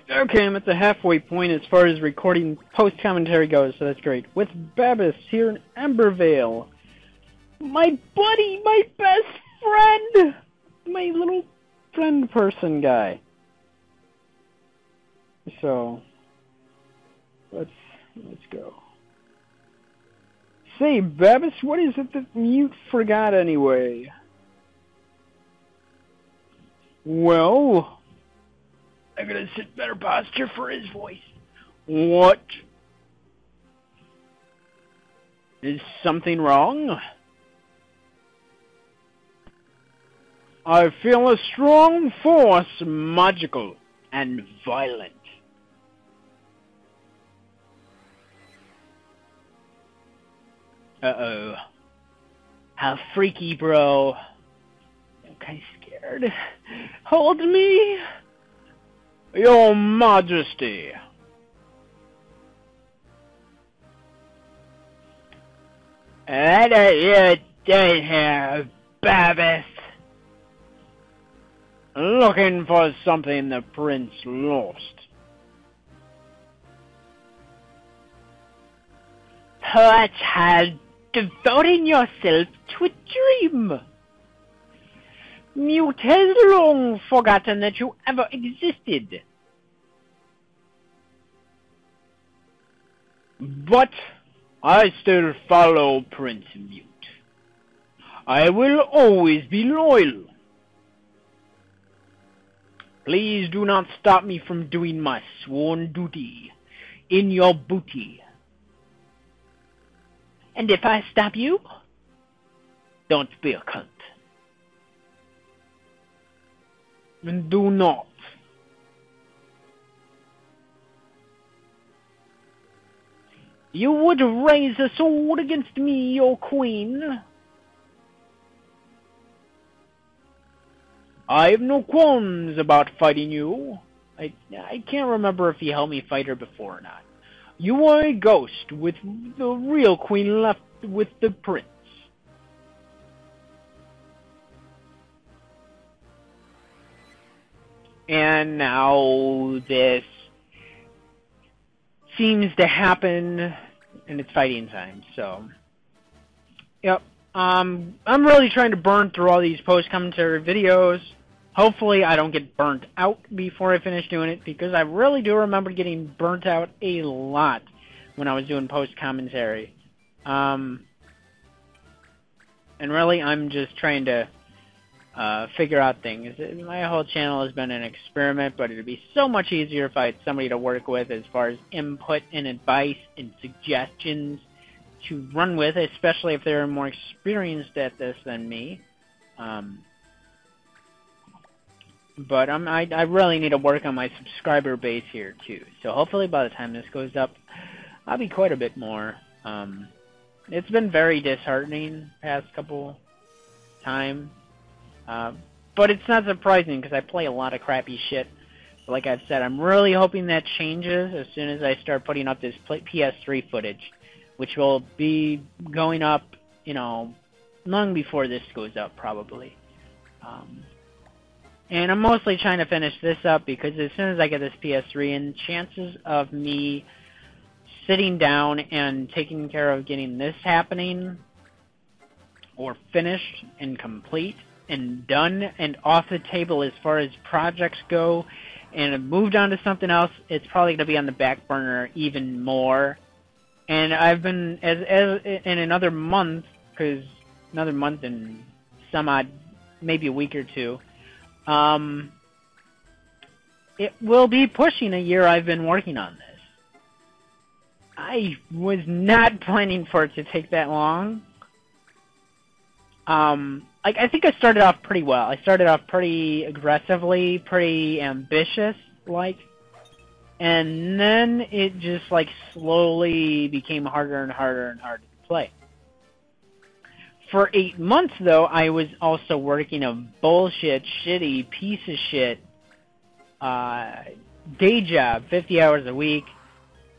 Okay, I'm at the halfway point as far as recording post-commentary goes, so that's great. With Babus here in Embervale. My buddy, my best friend! My little friend person guy. So, let's go. Say, Babus, what is it that Mute forgot anyway? Well, I gotta sit better posture for his voice. What? Is something wrong? I feel a strong force, magical and violent. Uh-oh. How freaky, bro. I'm kind of scared. Hold me. Your Majesty. What are you doing here, Babus? Looking for something the prince lost. Poor child, devoting yourself to a dream. Mute has long forgotten that you ever existed. But I still follow Prince Mute. I will always be loyal. Please do not stop me from doing my sworn duty in your booty. And if I stop you, don't be a cunt. And do not. You would raise a sword against me, your queen. I have no qualms about fighting you. I can't remember if he helped me fight her before or not. You are a ghost, with the real queen left with the prince. And now this seems to happen, and it's fighting time, so... Yep. I'm really trying to burn through all these post-commentary videos. Hopefully I don't get burnt out before I finish doing it, because I really do remember getting burnt out a lot when I was doing post-commentary. And really, I'm just trying to figure out things. My whole channel has been an experiment, but it would be so much easier if I had somebody to work with as far as input and advice and suggestions to run with, especially if they're more experienced at this than me. But I really need to work on my subscriber base here too. So hopefully by the time this goes up, I'll be quite a bit more. It's been very disheartening past couple times. But it's not surprising because I play a lot of crappy shit. But like I've said, I'm really hoping that changes as soon as I start putting up this PS3 footage, which will be going up, you know, long before this goes up probably. And I'm mostly trying to finish this up because as soon as I get this PS3 in, chances of me sitting down and taking care of getting this happening or finished and complete and done and off the table as far as projects go and have moved on to something else, it's probably going to be on the back burner even more. And I've been, as in another month, because another month and some odd, maybe a week or two, it will be pushing a year I've been working on this. I was not planning for it to take that long. I think I started off pretty well. I started off pretty aggressively, pretty ambitious, and then it just, slowly became harder and harder and harder to play. For 8 months, though, I was also working a bullshit, shitty, piece of shit day job, 50 hours a week,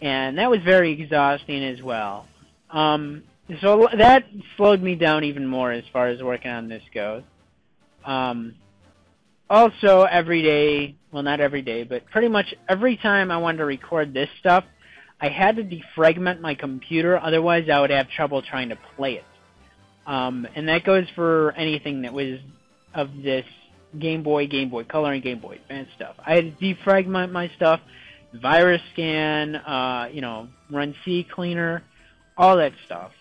and that was very exhausting as well. So that slowed me down even more as far as working on this goes. Also, every day, well, not every day, but pretty much every time I wanted to record this stuff, I had to defragment my computer, otherwise I would have trouble trying to play it. And that goes for anything that was of this Game Boy Color, and Game Boy Advance stuff. I had to defragment my stuff, virus scan, run CCleaner, all that stuff.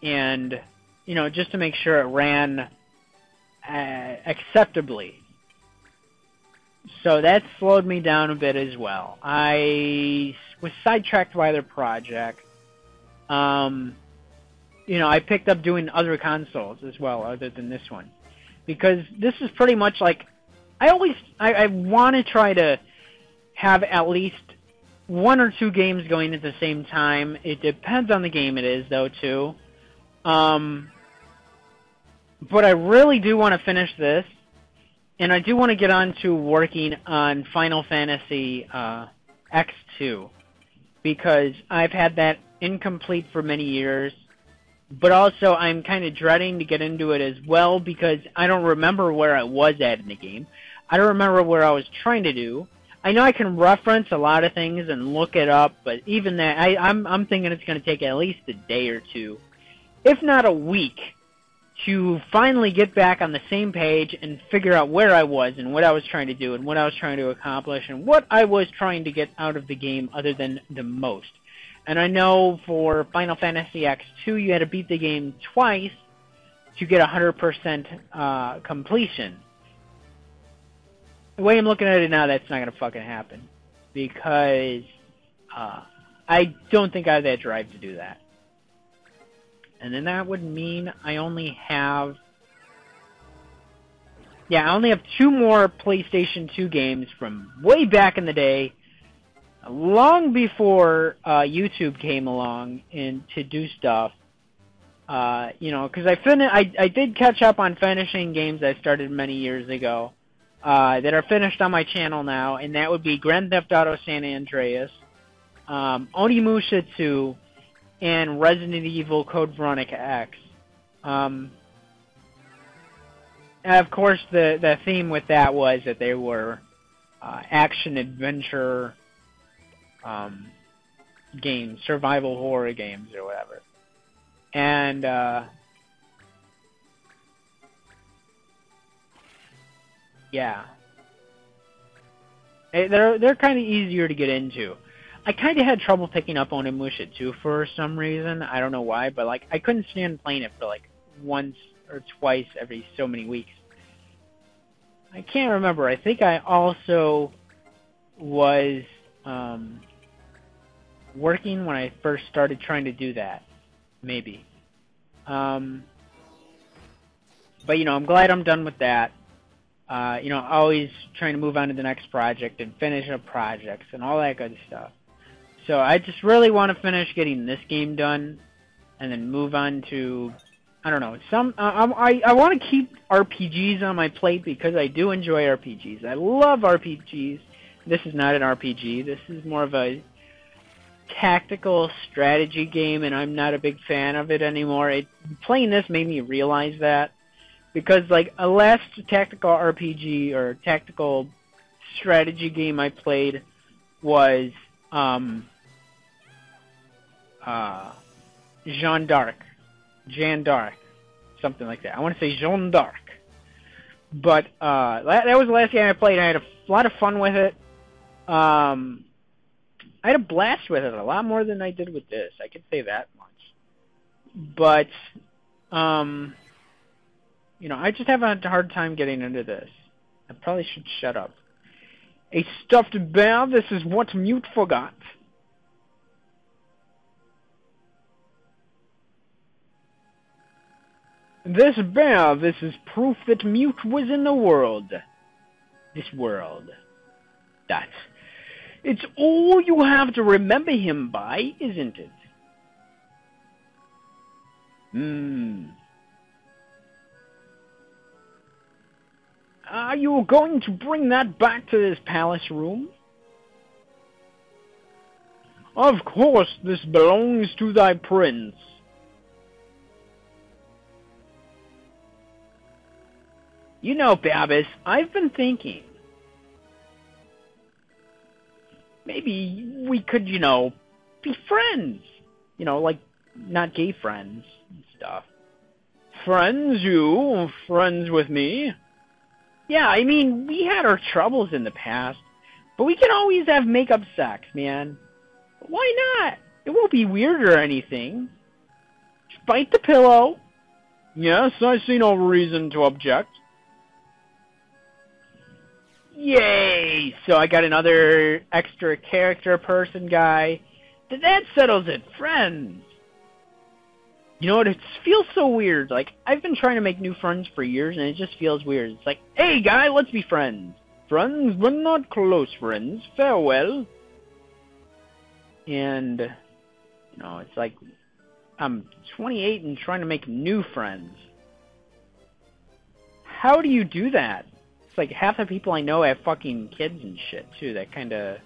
And, just to make sure it ran acceptably. So that slowed me down a bit as well. I was sidetracked by other projects. I picked up doing other consoles as well, other than this one, because this is pretty much like I want to try to have at least 1 or 2 games going at the same time. It depends on the game it is, though, too. But I really do want to finish this, and I do want to get on to working on Final Fantasy X2, because I've had that incomplete for many years, but also I'm kind of dreading to get into it as well, because I don't remember where I was at in the game. I don't remember where I was trying to do. I know I can reference a lot of things and look it up, but even that, I'm thinking it's going to take at least a day or two, if not a week, to finally get back on the same page and figure out where I was and what I was trying to do and what I was trying to accomplish and what I was trying to get out of the game other than the most. And I know for Final Fantasy X2, you had to beat the game twice to get 100% completion. The way I'm looking at it now, that's not going to fucking happen, because I don't think I have that drive to do that. And then that would mean I only have 2 more PlayStation 2 games from way back in the day, long before YouTube came along and to do stuff. Because I did catch up on finishing games I started many years ago that are finished on my channel now, and that would be Grand Theft Auto San Andreas, Onimusha 2, and Resident Evil Code Veronica X. And of course, the theme with that was that they were action-adventure games, survival horror games, or whatever. And they're kind of easier to get into. I kind of had trouble picking up Onimusha 2 for some reason. I don't know why, but I couldn't stand playing it for once or twice every so many weeks. I can't remember. I think I also was working when I first started trying to do that. Maybe. But I'm glad I'm done with that. Always trying to move on to the next project and finish up projects and all that good stuff. So I just really want to finish getting this game done, and then move on to, I don't know, I want to keep RPGs on my plate, because I do enjoy RPGs. I love RPGs. This is not an RPG. This is more of a tactical strategy game, and I'm not a big fan of it anymore. Playing this made me realize that, because a last tactical RPG or tactical strategy game I played was Jeanne d'Arc, something like that. I want to say Jeanne d'Arc, but that was the last game I played. I had a lot of fun with it. I had a blast with it, a lot more than I did with this. I could say that much. But I just have a hard time getting into this. I probably should shut up. A stuffed bear, this is what Mute forgot. This bear, this is proof that Mute was in the world. This world. It's all you have to remember him by, isn't it? Are you going to bring that back to this palace room? Of course, this belongs to thy prince. You know, Babus, I've been thinking. Maybe we could, you know, be friends. You know, like, not gay friends and stuff. Friends, you? Friends with me? Yeah, I mean, we had our troubles in the past, but we can always have make-up sex, man. Why not? It won't be weird or anything. Just bite the pillow. Yes, I see no reason to object. Yay! So I got another extra character person guy. That settles it. Friends. You know what? It feels so weird. Like, I've been trying to make new friends for years, and it just feels weird. It's like, hey, guy, let's be friends. Friends, but not close friends. Farewell. And, you know, it's like, I'm 28 and trying to make new friends. How do you do that? It's like half the people I know have fucking kids and shit, too. That kind of